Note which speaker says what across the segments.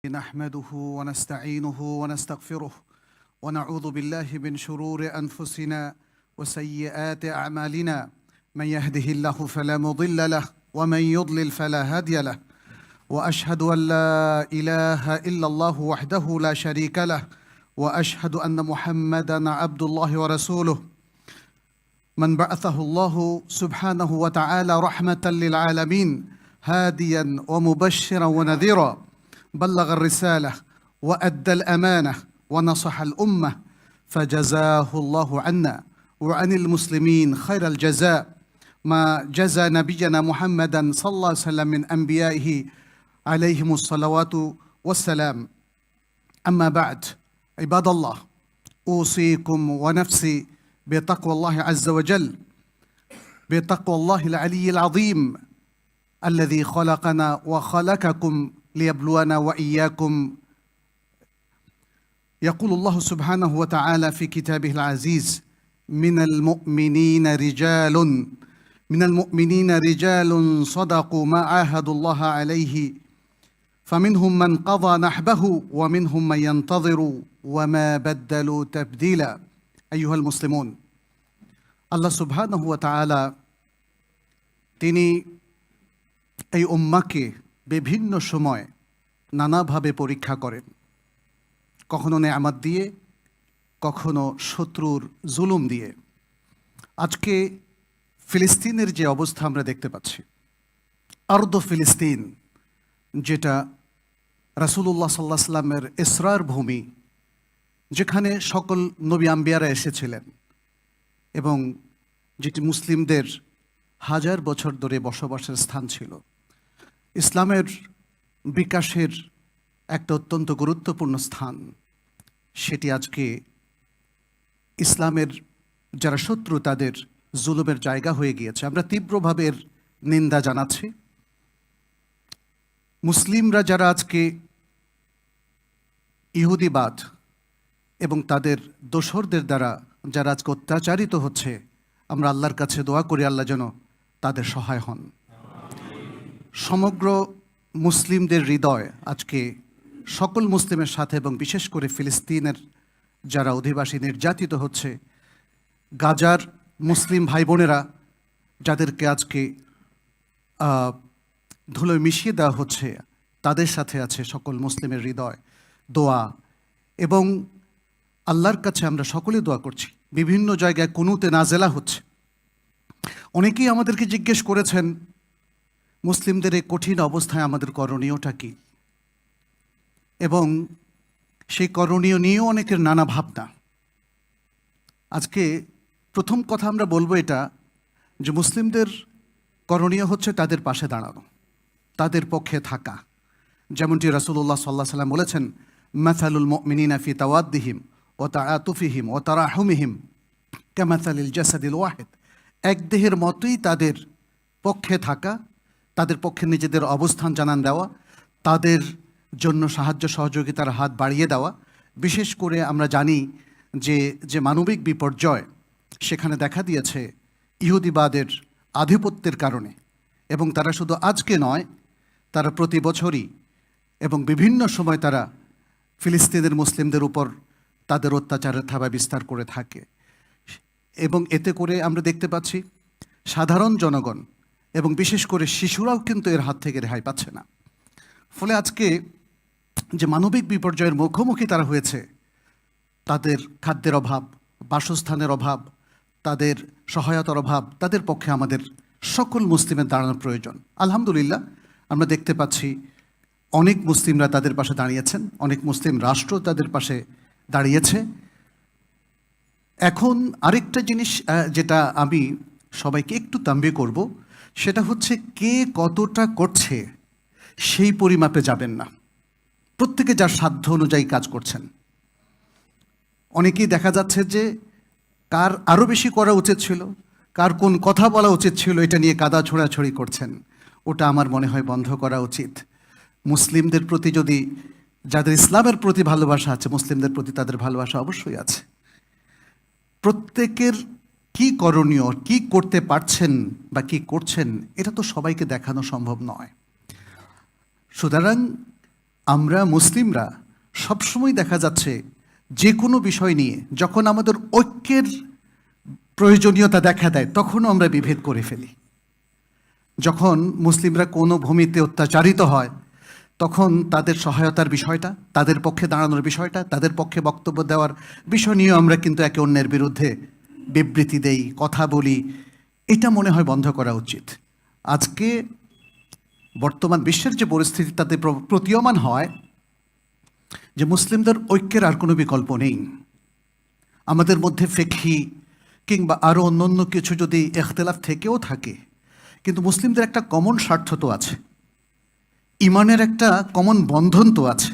Speaker 1: نحمده ونستعينه ونستغفره ونعوذ بالله من شرور أنفسنا وسيئات أعمالنا. من يهده الله فلا مضل له ومن يضلل فلا هادي له، وأشهد أن لا إله إلا الله وحده لا شريك له، وأشهد أن محمدًا عبد الله ورسوله من بعثه الله سبحانه وتعالى رحمة للعالمين هاديًا ومبشرًا ونذيرًا، بلغ الرسالة وأدى الأمانة ونصح الأمة، فجزاه الله عنا وعن المسلمين خير الجزاء ما جزى نبينا محمدًا صلى الله عليه وسلم من أنبيائه عليهم الصلوات والسلام. أما بعد، عباد الله، أوصيكم ونفسي بتقوى الله عز وجل، بتقوى الله العلي العظيم الذي خلقنا وخلقكم ليبلونا وإياكم. يقول الله سبحانه وتعالى في كتابه العزيز: من المؤمنين رجال صدقوا ما عاهدوا الله عليه فمنهم من قضى نحبه ومنهم من ينتظر وما بدلوا تبديلا। أيها المسلمون, আল্লাহ সুবহানাহু ওয়া তাআলা তিনি এই উম্মাহকে বিভিন্ন সময় নানাভাবে পরীক্ষা করেন, কখনো নেয়ামত দিয়ে, কখনো শত্রুর জুলুম দিয়ে। আজকে ফিলিস্তিনের যে অবস্থা আমরা দেখতে পাচ্ছি, আরদ ফিলিস্তিন, যেটা রাসূলুল্লাহ সাল্লাল্লাহু আলাইহি ওয়াসাল্লামের ইসরার ভূমি, যেখানে সকল নবী আম্বিয়ারা এসেছিলেন এবং যেটি মুসলিমদের হাজার বছর ধরে বসবাসের স্থান ছিল, ইসলামের বিকাশের একটা অত্যন্ত গুরুত্বপূর্ণ স্থান, সেটি আজকে ইসলামের যারা শত্রু তাদের জুলুমের জায়গা হয়ে গিয়েছে। আমরা তীব্রভাবে এর নিন্দা জানাচ্ছি। মুসলিমরা যারা আজকে ইহুদিবাদ এবং তাদের দোসরদের দ্বারা যারা আজকে অত্যাচারিত হচ্ছে, আমরা আল্লাহর কাছে দোয়া করি আল্লাহ যেন তাদের সহায় হন। সমগ্র মুসলিমদের হৃদয় আজকে সকল মুসলিমের সাথে, এবং বিশেষ করে ফিলিস্তিনের যারা অধিবাসী নির্যাতিত হচ্ছে, গাজার মুসলিম ভাই বোনেরা যাদেরকে আজকে ধুলোয় মিশিয়ে দেওয়া হচ্ছে, তাদের সাথে আছে সকল মুসলিমের হৃদয়। দোয়া এবং আল্লাহর কাছে আমরা সকলে দোয়া করছি। বিভিন্ন জায়গায় কুনুতে নাজেলা হচ্ছে। অনেকেই আমাদেরকে জিজ্ঞেস করেছেন, মুসলিমদের এই কঠিন অবস্থায় আমাদের করণীয়টা কি, এবং সেই করণীয় নিয়েও অনেকের নানা ভাবনা। আজকে প্রথম কথা আমরা বলবো এটা যে মুসলিমদের করণীয় হচ্ছে তাদের পাশে দাঁড়ানো, তাদের পক্ষে থাকা। যেমনটি রাসূলুল্লাহ সাল্লাল্লাহু আলাইহি ওয়াসাল্লাম বলেছেন, মাসালুল মুমিনিনা ফি তাওয়াদ্দিহিম ওয়া তাআতুফিহিম ওয়া তারাহুমিহিম কামাসালিল জাসাদিল ওয়াহিদ। এক দেহের মতোই তাদের পক্ষে থাকা, তাদের পক্ষে নিজেদের অবস্থান জানান দেওয়া, তাদের জন্য সাহায্য সহযোগিতার হাত বাড়িয়ে দেওয়া। বিশেষ করে আমরা জানি যে মানবিক বিপর্যয় সেখানে দেখা দিয়েছে ইহুদিবাদের আধিপত্যের কারণে, এবং তারা শুধু আজকে নয়, তারা প্রতি বছরই এবং বিভিন্ন সময় তারা ফিলিস্তিনের মুসলিমদের উপর তাদের অত্যাচারের থাবা বিস্তার করে থাকে। এবং এতে করে আমরা দেখতে পাচ্ছি সাধারণ জনগণ এবং বিশেষ করে শিশুরাও কিন্তু এর হাত থেকে রেহাই পাচ্ছে না। ফলে আজকে যে মানবিক বিপর্যয়ের মুখোমুখি তারা হয়েছে, তাদের খাদ্যের অভাব, বাসস্থানের অভাব, তাদের সহায়তার অভাব, তাদের পক্ষে আমাদের সকল মুসলিমের দাঁড়ানোর প্রয়োজন। আলহামদুলিল্লাহ, আমরা দেখতে পাচ্ছি অনেক মুসলিমরা তাদের পাশে দাঁড়িয়েছেন, অনেক মুসলিম রাষ্ট্র তাদের পাশে দাঁড়িয়েছে। এখন আরেকটা জিনিস যেটা আমি সবাইকে একটু তাম্বি করব, সেটা হচ্ছে কে কতটা করছে সেই পরিমাপে যাবেন না। প্রত্যেকে যার সাধ্য অনুযায়ী কাজ করছেন। অনেকেই দেখা যাচ্ছে যে কার আরও বেশি করা উচিত ছিল, কার কোন কথা বলা উচিত ছিল, এটা নিয়ে কাদা ছোড়াছড়ি করছেন। ওটা আমার মনে হয় বন্ধ করা উচিত। মুসলিমদের প্রতি যদি, যাদের ইসলামের প্রতি ভালোবাসা আছে, মুসলিমদের প্রতি তাদের ভালোবাসা অবশ্যই আছে। প্রত্যেকের কি করণীয়, কি করতে পারছেন বা কি করছেন, এটা তো সবাইকে দেখানো সম্ভব নয়। সুতরাং আমরা মুসলিমরা সবসময় দেখা যাচ্ছে যে কোনো বিষয় নিয়ে যখন আমাদের ঐক্যের প্রয়োজনীয়তা দেখা দেয় তখনও আমরা বিভেদ করে ফেলি। যখন মুসলিমরা কোনো ভূমিতে অত্যাচারিত হয় তখন তাদের সহায়তার বিষয়টা, তাদের পক্ষে দাঁড়ানোর বিষয়টা, তাদের পক্ষে বক্তব্য দেওয়ার বিষয় নিয়েও আমরা কিন্তু একে অন্যের বিরুদ্ধে বিবৃতি দেই, কথা বলি। এটা মনে হয় বন্ধ করা উচিত। আজকে বর্তমান বিশ্বের যে পরিস্থিতি তাতে প্রতীয়মান হয় যে মুসলিমদের ঐক্যের আর কোনো বিকল্প নেই। আমাদের মধ্যে ফিকহি কিংবা আরও অন্য কিছু যদি ইখতিলাফ থেকেও থাকে, কিন্তু মুসলিমদের একটা কমন স্বার্থ তো আছে, ইমানের একটা কমন বন্ধন তো আছে,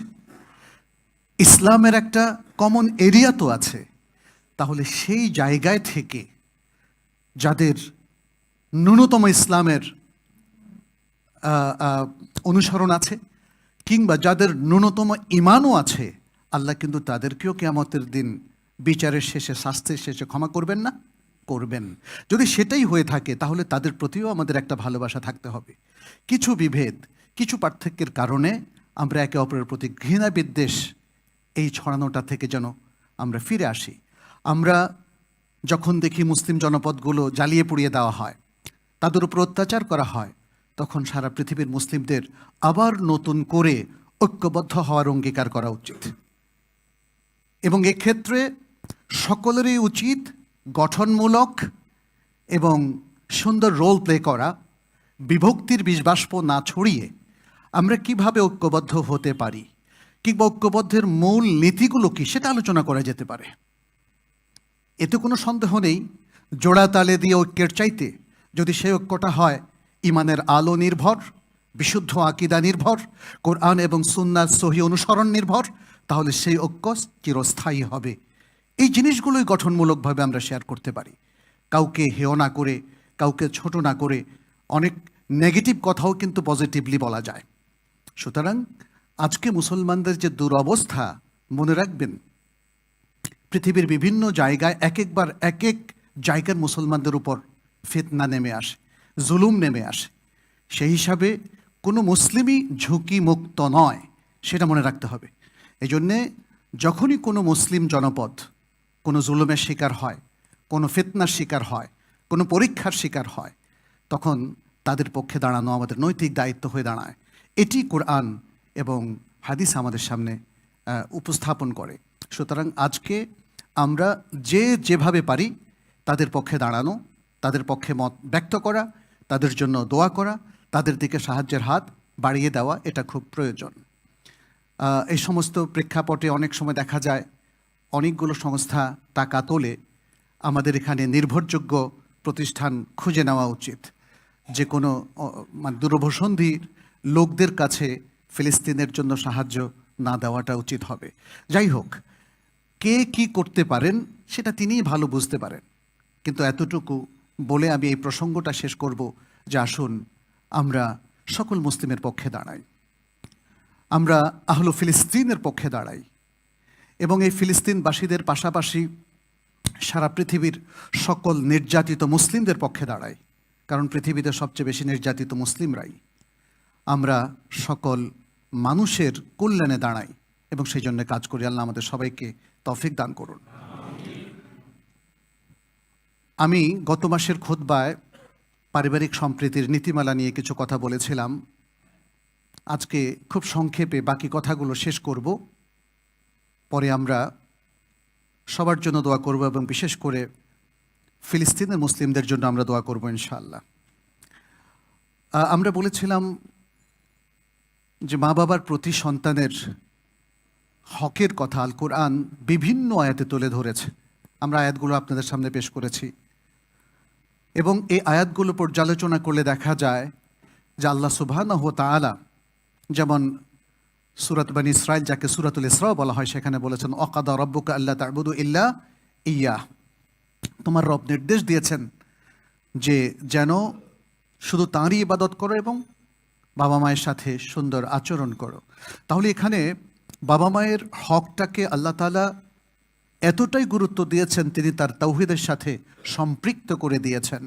Speaker 1: ইসলামের একটা কমন এরিয়া তো আছে। তাহলে সেই জায়গায় থেকে যাদের ন্যূনতম ইসলামের অনুসরণ আছে কিংবা যাদের ন্যূনতম ইমানও আছে, আল্লাহ কিন্তু তাদেরকেও কিয়ামতের দিন বিচারের শেষে, শাস্তির শেষে ক্ষমা করবেন না? করবেন। যদি সেটাই হয়ে থাকে তাহলে তাদের প্রতিও আমাদের একটা ভালোবাসা থাকতে হবে। কিছু বিভেদ, কিছু পার্থক্যের কারণে আমরা একে অপরের প্রতি ঘৃণা বিদ্বেষ এই ছড়ানোটা থেকে যেন আমরা ফিরে আসি। আমরা যখন দেখি মুসলিম জনপদগুলো জ্বালিয়ে পুড়িয়ে দেওয়া হয়, তাদের উপর অত্যাচার করা হয়, তখন সারা পৃথিবীর মুসলিমদের আবার নতুন করে ঐক্যবদ্ধ হওয়ার অঙ্গীকার করা উচিত। এবং এক্ষেত্রে সকলেরই উচিত গঠনমূলক এবং সুন্দর রোল প্লে করা, বিভক্তির বিষবাষ্প না ছড়িয়ে আমরা কিভাবে ঐক্যবদ্ধ হতে পারি কিংবা ঐক্যবদ্ধের মূল নীতিগুলো কি সেটা আলোচনা করা যেতে পারে। এতে কোনো সন্দেহ নেই, জোড়া তালে দিয়ে ঐক্যের চাইতে যদি সেই ঐক্যটা হয় ইমানের আলো নির্ভর, বিশুদ্ধ আকীদা নির্ভর, কোরআন এবং সুন্নাহর সহি অনুসরণ নির্ভর, তাহলে সেই ঐক্য চিরস্থায়ী হবে। এই জিনিসগুলোই গঠনমূলকভাবে আমরা শেয়ার করতে পারি, কাউকে হেয় না করে, কাউকে ছোট না করে। অনেক নেগেটিভ কথাও কিন্তু পজিটিভলি বলা যায়। সুতরাং আজকে মুসলমানদের যে দুরবস্থা, মনে রাখবেন পৃথিবীর বিভিন্ন জায়গায় একবার এক জায়গার মুসলমানদের উপর ফিতনা নেমে আসে, জুলুম নেমে আসে। সেই হিসাবে কোনো মুসলিমই ঝুঁকি মুক্ত নয়, সেটা মনে রাখতে হবে। এই জন্যে যখনই কোনো মুসলিম জনপদ কোনো জুলুমের শিকার হয়, কোনো ফিতনার শিকার হয়, কোনো পরীক্ষার শিকার হয়, তখন তাদের পক্ষে দাঁড়ানো আমাদের নৈতিক দায়িত্ব হয়ে দাঁড়ায়। এটি কোরআন এবং হাদিস আমাদের সামনে উপস্থাপন করে। সুতরাং আজকে আমরা যেভাবে পারি তাদের পক্ষে দাঁড়ানো, তাদের পক্ষে মত ব্যক্ত করা, তাদের জন্য দোয়া করা, তাদের দিকে সাহায্যের হাত বাড়িয়ে দেওয়া, এটা খুব প্রয়োজন। এই সমস্ত প্রেক্ষাপটে অনেক সময় দেখা যায় অনেকগুলো সংস্থা টাকা তোলে। আমাদের এখানে নির্ভরযোগ্য প্রতিষ্ঠান খুঁজে নেওয়া উচিত। যে কোনো দূরভূসন্ধির লোকদের কাছে ফিলিস্তিনের জন্য সাহায্য না দেওয়াটা উচিত হবে। যাই হোক, কে কি করতে পারেন সেটা তিনিই ভালো বুঝতে পারেন। কিন্তু এতটুকু বলে আমি এই প্রসঙ্গটা শেষ করব যে আসুন আমরা সকল মুসলিমের পক্ষে দাঁড়াই, আমরা আহলে ফিলিস্তিনের পক্ষে দাঁড়াই এবং এই ফিলিস্তিনবাসীদের পাশাপাশি সারা পৃথিবীর সকল নির্যাতিত মুসলিমদের পক্ষে দাঁড়াই, কারণ পৃথিবীতে সবচেয়ে বেশি নির্যাতিত মুসলিমরাই। আমরা সকল মানুষের কল্যাণে দাঁড়াই এবং সেই জন্য কাজ করি। আল্লাহ আমাদের সবাইকে তৌফিক দান করুন। আমি গত মাসের খুতবায় পারিবারিক সম্প্রীতির নীতিমালা নিয়ে কিছু কথা বলেছিলাম। আজকে খুব সংক্ষেপে বাকি কথাগুলো শেষ করব, পরে আমরা সবার জন্য দোয়া করব এবং বিশেষ করে ফিলিস্তিনের মুসলিমদের জন্য আমরা দোয়া করব ইনশাআল্লাহ। আমরা বলেছিলাম যে মা বাবার প্রতি সন্তানের হকের কথা আল কোরআন বিভিন্ন আয়াতে তুলে ধরেছে। আমরা আয়াতগুলো আপনাদের সামনে পেশ করেছি এবং এই আয়াতগুলো পর্যালোচনা করলে দেখা যায় যে আল্লাহ সুবহানাহু ওয়া তাআলা যেমন সূরাত বনী ইসরাঈল, যাকে সূরাতুল ইসরা বলা হয়, সেখানে বলেছেন ওয়াকাদা রাব্বুকা আল্লা তা'বুদু ইল্লা ইয়্যাহ, তোমার রব নির্দেশ দিয়েছেন যে যেন শুধু তাঁরই ইবাদত করো এবং বাবা মায়ের সাথে সুন্দর আচরণ করো। তাহলে এখানে বাবা মায়ের হকটাকে আল্লাহ তাআলা এতটাই গুরুত্ব দিয়েছেন, তিনি তার তাওহীদের সাথে সম্পৃক্ত করে দিয়েছেন।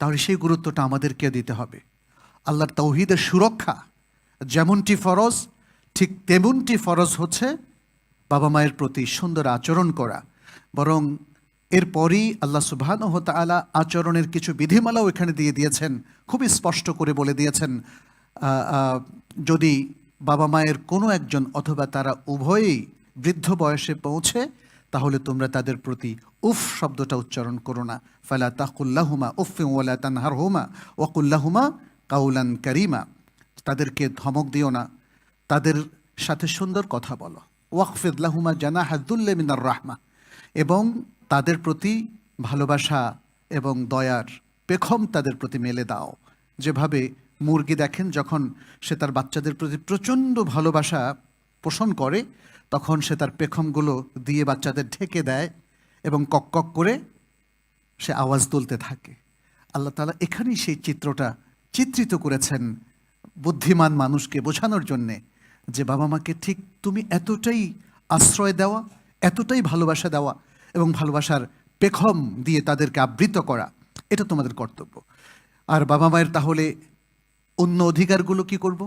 Speaker 1: তাহলে সেই গুরুত্বটা আমাদেরকে দিতে হবে। আল্লাহর তাওহীদের সুরক্ষা যেমনটি ফরজ, ঠিক তেমনটি ফরজ হচ্ছে বাবা মায়ের প্রতি সুন্দর আচরণ করা। বরং এরপরই আল্লাহ সুবহানাহু ওয়া তাআলা আচরণের কিছু বিধিমালাও এখানে দিয়ে দিয়েছেন, খুবই স্পষ্ট করে বলে দিয়েছেন যদি বাবা মায়ের কোনো একজন অথবা তারা উভয়েই বৃদ্ধ বয়সে পৌঁছে, তাহলে তোমরা তাদের প্রতি উফ শব্দটা উচ্চারণ করো না। ফালা তাকুল্লাহুমা উফিন ওয়ালা তানহারহুমা ওয়াকুল্লাহুমা কাউলান কারীমা। তাদেরকে ধমক দিও না, তাদের সাথে সুন্দর কথা বলো। ওয়াকফিদ লাহুমা জানাহা যুল্লি মিনার রাহমা, এবং তাদের প্রতি ভালোবাসা এবং দয়ার পেখম তাদের প্রতি মেলে দাও। যেভাবে মুরগি দেখেন যখন সে তার বাচ্চাদের প্রতি প্রচণ্ড ভালোবাসা পোষণ করে, তখন সে তার পেখমগুলো দিয়ে বাচ্চাদের ঢেকে দেয় এবং কক কক করে সে আওয়াজ তুলতে থাকে। আল্লাহ তাআলা এখানেই সেই চিত্রটা চিত্রিত করেছেন বুদ্ধিমান মানুষকে বোঝানোর জন্যে যে বাবা মাকে ঠিক তুমি এতটাই আশ্রয় দেওয়া, এতটাই ভালোবাসা দেওয়া এবং ভালোবাসার পেখম দিয়ে তাদেরকে আবৃত করা, এটা তোমাদের কর্তব্য। আর বাবা মায়ের তাহলে অন্য অধিকারগুলো কি করব?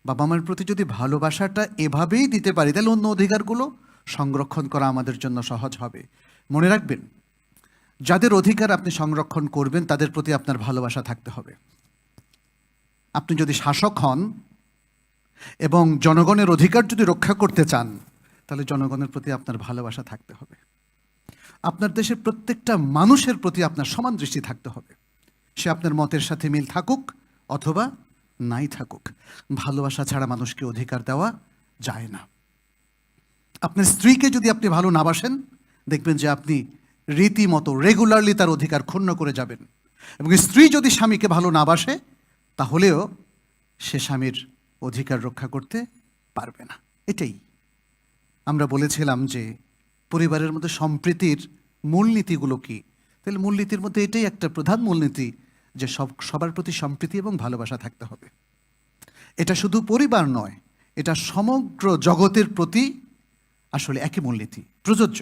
Speaker 1: বাবা মায়ের প্রতি যদি ভালোবাসাটা এভাবেই দিতে পারি, তাহলে অন্য অধিকারগুলো সংরক্ষণ করা আমাদের জন্য সহজ হবে। মনে রাখবেন, যাদের অধিকার আপনি সংরক্ষণ করবেন তাদের প্রতি আপনার ভালোবাসা থাকতে হবে। আপনি যদি শাসক হন এবং জনগণের অধিকার যদি রক্ষা করতে চান, তাহলে জনগণের প্রতি আপনার ভালোবাসা থাকতে হবে। আপনার দেশের প্রত্যেকটা মানুষের প্রতি আপনার সমান দৃষ্টি থাকতে হবে, সে আপনার মতের সাথে মিল থাকুক অথবা নাই থাকুক। ভালোবাসা ছাড়া মানুষকে অধিকার দেওয়া যায় না। আপনার স্ত্রীকে যদি আপনি ভালো না বাসেন, দেখবেন যে আপনি রীতিমতো রেগুলারলি তার অধিকার ক্ষুণ্ণ করে যাবেন। এবং স্ত্রী যদি স্বামীকে ভালো না বাসে, তাহলেও সে স্বামীর অধিকার রক্ষা করতে পারবে না। এটাই আমরা বলেছিলাম যে পরিবারের মধ্যে সম্প্রীতির মূলনীতিগুলো কি। তাহলে মূলনীতির মধ্যে এটাই একটা প্রধান মূলনীতি যে সবার প্রতি সম্প্রীতি এবং ভালোবাসা থাকতে হবে। এটা শুধু পরিবার নয়, এটা সমগ্র জগতের প্রতি আসলে একই মূলনীতি প্রযোজ্য।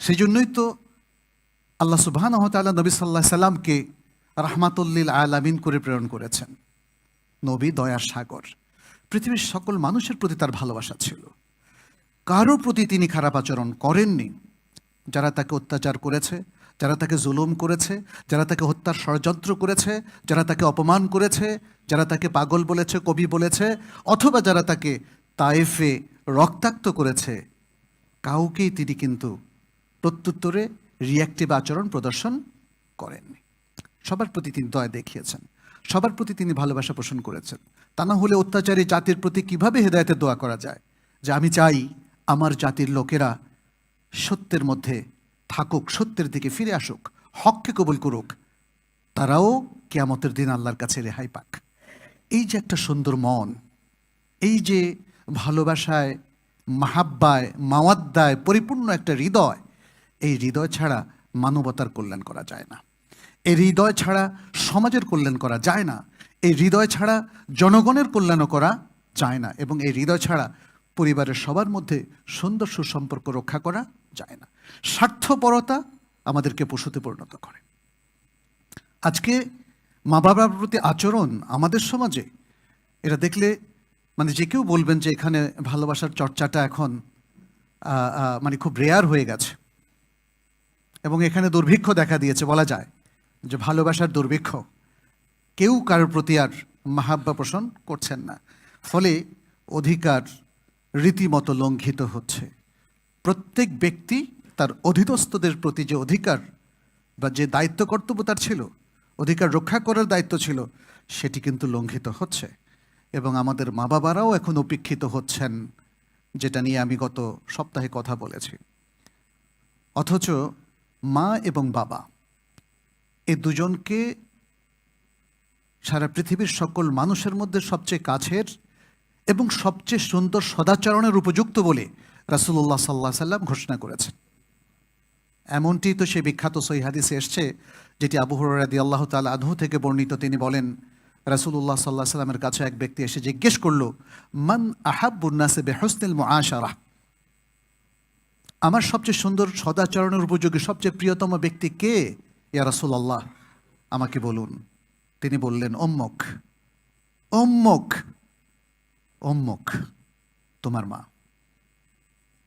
Speaker 1: সেই জন্যই তো আল্লাহ সুবহানাহু ওয়া তাআলা নবী সাল্লাল্লাহু আলাইহি সাল্লামকে রাহমাতুল লিল আলামিন করে প্রেরণ করেছেন। নবী দয়ার সাগর, পৃথিবীর সকল মানুষের প্রতি তার ভালোবাসা ছিল। কারো প্রতি তিনি খারাপ আচরণ করেননি। যারা তাকে অত্যাচার করেছে, যারা তাকে জুলুম করেছে, যারা তাকে হত্যার ষড়যন্ত্র করেছে, যারা তাকে অপমান করেছে, যারা তাকে পাগল বলেছে, কবি বলেছে, অথবা যারা তাকে তায়েফে রক্তাক্ত করেছে, কাউকেই তিনি কিন্তু প্রত্যুত্তরে রিয়াক্টিভ আচরণ প্রদর্শন করেননি। সবার প্রতি তিনি দয়া দেখিয়েছেন, সবার প্রতি তিনি ভালোবাসা পোষণ করেছেন। তা না হলে অত্যাচারী জাতির প্রতি কিভাবে হেদায়েতের দোয়া করা যায় যে আমি চাই আমার জাতির লোকেরা সত্যের মধ্যে থাকুক, সত্যের দিকে ফিরে আসুক, হককে কবুল করুক, তারাও কিয়ামতের দিন আল্লাহর কাছে রেহাই পাক। এই যে একটা সুন্দর মন, এই যে ভালোবাসায়, মাহাব্বায়, মাওয়াদ্দায় পরিপূর্ণ একটা হৃদয়, এই হৃদয় ছাড়া মানবতার কল্যাণ করা যায় না। এই হৃদয় ছাড়া সমাজের কল্যাণ করা যায় না। এই হৃদয় ছাড়া জনগণের কল্যাণও করা যায় না। এবং এই হৃদয় ছাড়া পরিবারের সবার মধ্যে সুন্দর সুসম্পর্ক রক্ষা করা যায় না। স্বার্থপরতা আমাদেরকে পশুতে পরিণত করে। আজকে মা বাবার প্রতি আচরণ আমাদের সমাজে, এটা দেখলে মানে যে কেউ বলবেন যে এখানে ভালোবাসার চর্চাটা এখন মানে খুব রেয়ার হয়ে গেছে এবং এখানে দুর্ভিক্ষ দেখা দিয়েছে বলা যায়, যে ভালোবাসার দুর্ভিক্ষ। কেউ কারোর প্রতি আর মাহাব্বা পোষণ করছেন না, ফলে অধিকার রীতিমতো লঙ্ঘিত হচ্ছে। প্রত্যেক ব্যক্তি তার অধীনস্থদের প্রতি যে অধিকার বা যে দায়িত্ব কর্তব্য তার ছিল, অধিকার রক্ষা করার দায়িত্ব ছিল, সেটি কিন্তু লঙ্ঘিত হচ্ছে। এবং আমাদের মা বাবারাও এখন উপেক্ষিত হচ্ছেন, যেটা নিয়ে আমি গত সপ্তাহে কথা বলেছি। অথচ মা এবং বাবা এই দুজনকে সারা পৃথিবীর সকল মানুষের মধ্যে সবচেয়ে কাছের এবং সবচেয়ে সুন্দর সদাচরণের উপযুক্ত বলে রাসূলুল্লাহ সাল্লাল্লাহু আলাইহি সাল্লাম ঘোষণা করেছেন। এমনটি তো সেই বিখ্যাত সহিহ হাদিসে এসছে, যেটি আবু হুরায়রা রাদিয়াল্লাহু তাআলা আনহু থেকে বর্ণিত। তিনি বলেন, রাসূলুল্লাহ সাল্লাল্লাহু আলাইহি সাল্লামের কাছে এক ব্যক্তি এসে জিজ্ঞেস করলো, মান আহাব্বুন নাসি বিহুসনিল মুআশারা, আমার সবচেয়ে সুন্দর সদাচরণের উপযোগী সবচেয়ে প্রিয়তম ব্যক্তি কে ইয়া রাসূলুল্লাহ, আমাকে বলুন। তিনি বললেন, উম্মুক। উম্মুক উম্মুক, তোমার মা।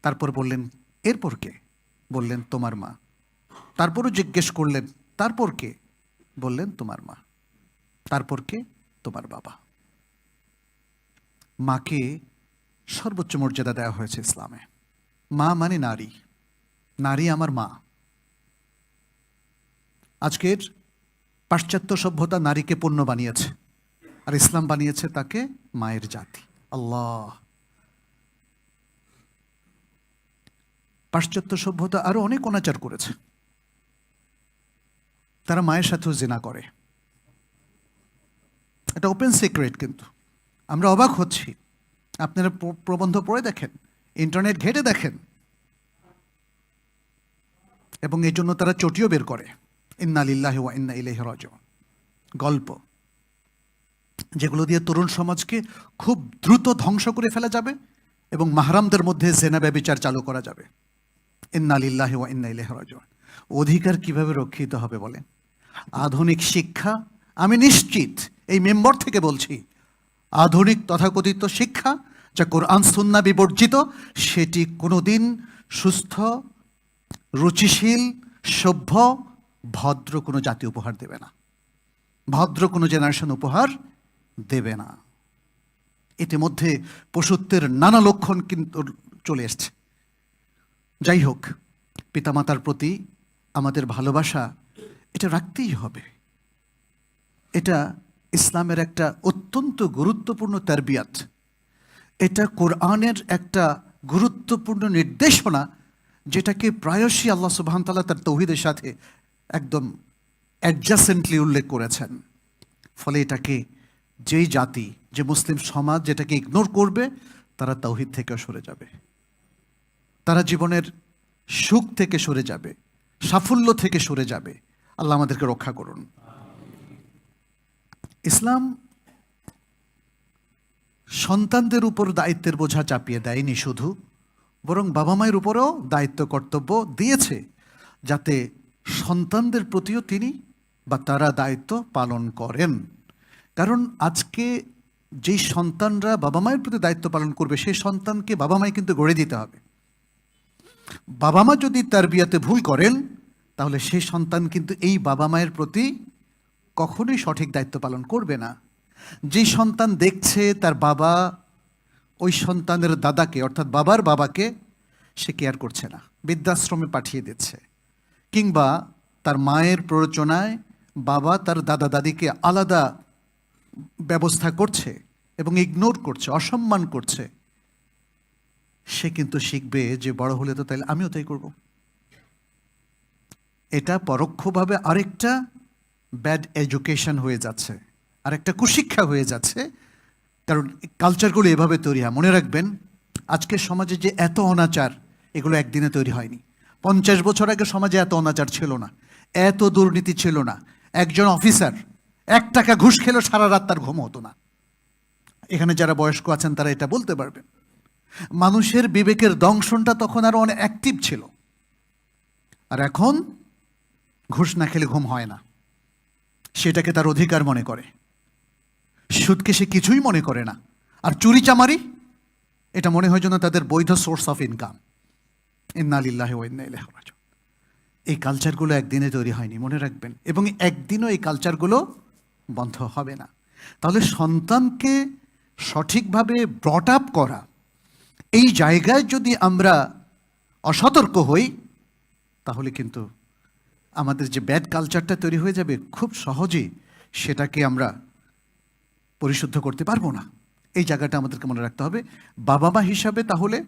Speaker 1: তারপর বললেন এরপর কে? বললেন তোমার মা। তারপরও জিজ্ঞেস করলেন তারপর কে? বললেন তোমার মা। তারপর কে? তোমার বাবা। মাকে সর্বোচ্চ মর্যাদা দেওয়া হয়েছে ইসলামে। মা মানে নারী, নারী আমার মা। আজকের পাশ্চাত্য সভ্যতা নারীকে পণ্য বানিয়েছে, আর ইসলাম বানিয়েছে তাকে মায়ের জাতি। আল্লাহ! পাশ্চাত্য সভ্যতা আরো অনেক অনাচার করেছে। তারা মায়ের সাথেও জিনা করে, এটা ওপেন সিক্রেট। কিন্তু আমরা অবাক হচ্ছি। আপনারা প্রবন্ধ পড়ে দেখেন, ইন্টারনেট ঘেটে দেখেন, এবং এই জন্য তারা চটিও বের করে, ইন্না লিল্লাহি ওয়া ইন্না ইলাইহি রাজিউন গল্প, যেগুলো দিয়ে তরুণ সমাজকে খুব দ্রুত ধ্বংস করে ফেলা যাবে এবং মাহরামদের মধ্যে জেনা ব্যভিচার চালু করা যাবে। ইন্না লিল্লাহি ওয়া ইন্না ইলাইহি রাজিউন। অধিকার কিভাবে রক্ষিত হবে বলেন? আধুনিক শিক্ষা, আমি নিশ্চিত এই মেম্বর থেকে বলছি, আধুনিক তথাকথিত শিক্ষা যা কোরআন সুন্নাহ বিবর্জিত, সেটি কোনোদিন সুস্থ, রুচিশীল, সভ্য, ভদ্র কোনো জাতি উপহার দেবে না, ভদ্র কোনো জেনারেশন উপহার দেবে না। ইতিমধ্যে পশুত্বের নানা লক্ষণ কিন্তু চলে এসছে। যাই হোক, পিতামাতার প্রতি আমাদের ভালোবাসা এটা রাখতেই হবে। এটা ইসলামের একটা অত্যন্ত গুরুত্বপূর্ণ তারবিয়াত। এটা কোরআনের একটা গুরুত্বপূর্ণ নির্দেশনা, যেটাকে প্রায়শই আল্লাহ সুবহানাহু ওয়া তাআলা তার তাওহীদের সাথে একদম অ্যাডজাসেন্টলি উল্লেখ করেছেন। ফলে এটাকে যেই জাতি, যে মুসলিম সমাজ যেটাকে ইগনোর করবে, তারা তাওহীদ থেকে সরে যাবে, তারা জীবনের সুখ থেকে সরে যাবে, সাফল্য থেকে সরে যাবে। আল্লাহ আমাদেরকে রক্ষা করুন। ইসলাম সন্তানদের উপর দায়িত্বের বোঝা চাপিয়ে দেয়নি শুধু, বরং বাবা মায়ের উপরেও দায়িত্ব কর্তব্য দিয়েছে, যাতে সন্তানদের প্রতিও তিনি বা তারা দায়িত্ব পালন করেন। কারণ আজকে যেই সন্তানরা বাবা মায়ের প্রতি দায়িত্ব পালন করবে, সেই সন্তানকে বাবা মাই কিন্তু গড়ে দিতে হবে। বাবা মা যদি তারবিয়াতে ভুল করেন, তাহলে সেই সন্তান কিন্তু এই বাবা মায়ের প্রতি কখনোই সঠিক দায়িত্ব পালন করবে না। যে সন্তান দেখছে তার বাবা ওই সন্তানের দাদাকে, অর্থাৎ বাবার বাবাকে সে কেয়ার করছে না, বৃদ্ধাশ্রমে পাঠিয়ে দিচ্ছে, কিংবা তার মায়ের প্ররোচনায় বাবা তার দাদা দাদিকে আলাদা ব্যবস্থা করছে এবং ইগনোর করছে, অসম্মান করছে, সে কিন্তু শিখবে যে বড় হলে তো তাইলে আমিও তাই করব। এটা পরোক্ষভাবে আরেকটা ব্যাড এডুকেশন হয়ে যাচ্ছে, আরেকটা কুশিক্ষা হয়ে যাচ্ছে। কারণ কালচারগুলো এভাবে তৈরি হয়। মনে রাখবেন, আজকের সমাজে যে এত অনাচার, এগুলো একদিনে তৈরি হয়নি। 50 বছর আগে সমাজে এত অনাচার ছিল না, এত দুর্নীতি ছিল না। একজন অফিসার 1 টাকা ঘুষ খেলেও সারা রাত তার ঘুম হতো না। এখানে যারা বয়স্ক আছেন তারা এটা বলতে পারবেন। মানুষের বিবেকের দংশনটা তখন আরো অনেক অ্যাক্টিভ ছিল। আর এখন ঘুষ না খেলে ঘুম হয় না, সেটাকে তার অধিকার মনে করে। সুদকে সে কিছুই মনে করে না। আর চুরি চামারি, এটা মনে হয় যেন তাদের বৈধ সোর্স অফ ইনকাম। ইন্না লিল্লাহি ওয়া ইন্না ইলাইহি রাজিউন। এই কালচারগুলো একদিনে তৈরি হয়নি, মনে রাখবেন, এবং একদিনও এই কালচারগুলো বন্ধ হবে না। তাহলে সন্তানকে সঠিকভাবে ব্রট আপ করা, এই জায়গায় যদি আমরা অসতর্ক হই, তাহলে কিন্তু আমাদের যে ব্যাড কালচারটা তৈরি হয়ে যাবে, খুব সহজেই সেটাকে আমরা পরিশুদ্ধ করতে পারবো না। এই জায়গাটা আমাদেরকে মনে রাখতে হবে। বাবা মা হিসাবে তাহলে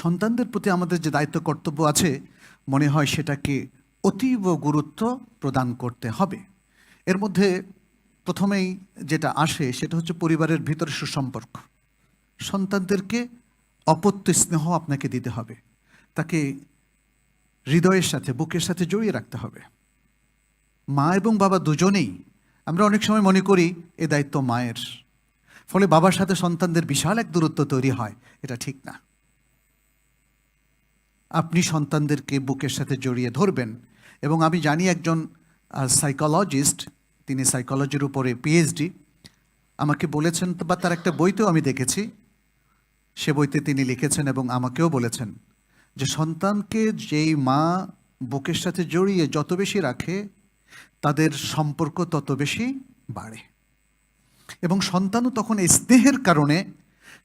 Speaker 1: সন্তানদের প্রতি আমাদের যে দায়িত্ব কর্তব্য আছে, মনে হয় সেটাকে অতীব গুরুত্ব প্রদান করতে হবে। এর মধ্যে প্রথমেই যেটা আসে সেটা হচ্ছে পরিবারের ভিতরে সুসম্পর্ক। সন্তানদেরকে অপত্য স্নেহ আপনাকে দিতে হবে, তাকে হৃদয়ের সাথে, বুকের সাথে জড়িয়ে রাখতে হবে। মা এবং বাবা দুজনেই, আমরা অনেক সময় মনে করি এ দায়িত্ব মায়ের, ফলে বাবার সাথে সন্তানদের বিশাল এক দূরত্ব তৈরি হয়। এটা ঠিক না। আপনি সন্তানদেরকে বুকের সাথে জড়িয়ে ধরবেন। এবং আমি জানি একজন সাইকোলজিস্ট, তিনি সাইকোলজির উপরে পিএইচডি, আমাকে বলেছেন, বা তার একটা বইতেও আমি দেখেছি, সে বইতে তিনি লিখেছেন এবং আমাকেও বলেছেন যে সন্তানকে যেই মা বুকের সাথে জড়িয়ে যত বেশি রাখে তাদের সম্পর্ক তত বেশি বাড়ে, এবং সন্তানও তখন এই স্নেহের কারণে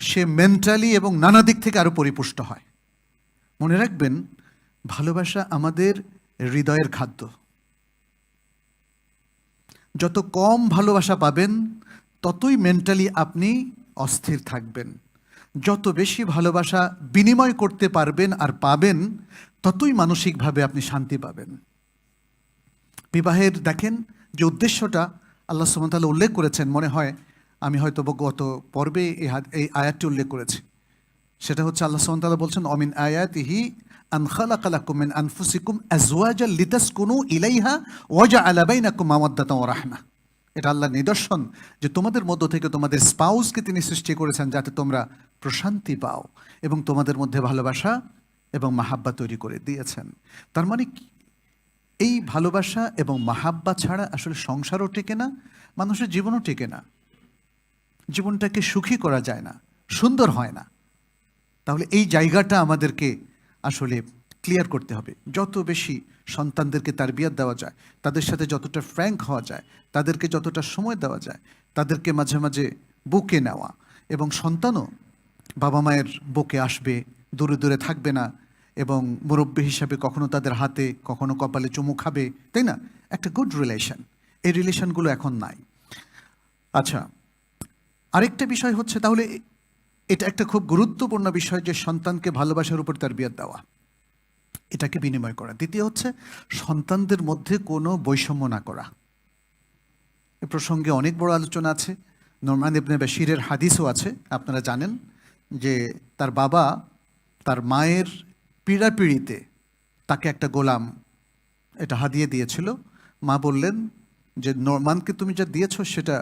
Speaker 1: সে মেন্টালি এবং নানা দিক থেকে আরো পরিপুষ্ট হয়। মনে রাখবেন, ভালোবাসা আমাদের হৃদয়ের খাদ্য। যত কম ভালোবাসা পাবেন ততই মেন্টালি আপনি অস্থির থাকবেন। যত বেশি ভালোবাসা বিনিময় করতে পারবেন আর পাবেন, ততই মানসিকভাবে আপনি শান্তি পাবেন। বিবাহের দেখেন যে উদ্দেশ্যটা আল্লাহ সুবহানাহু ওয়া তাআলা উল্লেখ করেছেন, মনে হয় আমি হয়তো গত পর্বে এই আয়াতটি উল্লেখ করেছি। সেটা হচ্ছে আল্লাহ সুবহানাহু ওয়া তাআলা বলছেন, অমিন আয়াতিহি আন খালাকা লাকুম মিন আনফুসিকুম আজওয়াজাল লিতাসকুনু ইলাইহা ওয়া জাআলা বাইনাকুম মাওয়াদ্দাতান ওয়া রাহমা। এটা আল্লাহর নিদর্শন যে তোমাদের মধ্য থেকে তোমাদের স্পাউসকে তিনি সৃষ্টি করেছেন যাতে তোমরা প্রশান্তি পাও, এবং তোমাদের মধ্যে ভালোবাসা এবং মাহাব্বা তৈরি করে দিয়েছেন। তার মানে এই ভালোবাসা এবং মাহাব্বা ছাড়া আসলে সংসারও টেকে না, মানুষের জীবনও টেকে না। জীবনটাকে সুখী করা যায় না, সুন্দর হয় না। তাহলে এই জায়গাটা আমাদেরকে আসলে ক্লিয়ার করতে হবে। যত বেশি সন্তানদেরকে তারবিয়াত দেওয়া যায়, তাদের সাথে যতটা ফ্র্যাঙ্ক হওয়া যায়, তাদেরকে যতটা সময় দেওয়া যায়, তাদেরকে মাঝে মাঝে বুকে নেওয়া, এবং সন্তানও বাবা মায়ের বুকে আসবে, দূরে দূরে থাকবে না, এবং মুরব্বী হিসাবে কখনো তাদের হাতে কখনো কপালে চুমু খাবে, তাই না? একটা গুড রিলেশন। এই রিলেশনগুলো এখন নাই। আচ্ছা, আরেকটা বিষয় হচ্ছে, তাহলে এটা একটা খুব গুরুত্বপূর্ণ বিষয় যে সন্তানকে ভালোবাসার উপর তারবিয়াত দেওয়া, এটাকে বিনিময় করা। দ্বিতীয় হচ্ছে সন্তানদের মধ্যে কোনো বৈষম্য না করা। এ প্রসঙ্গে অনেক বড় আলোচনা আছে। নোমান ইবনে বাশিরের হাদিসও আছে, আপনারা জানেন যে তার বাবা তার মায়ের পীড়াপিড়িতে তাকে একটা গোলাম এটা হাদিয়ে দিয়েছিল। মা বললেন যে নোমানকে তুমি যা দিয়েছো সেটা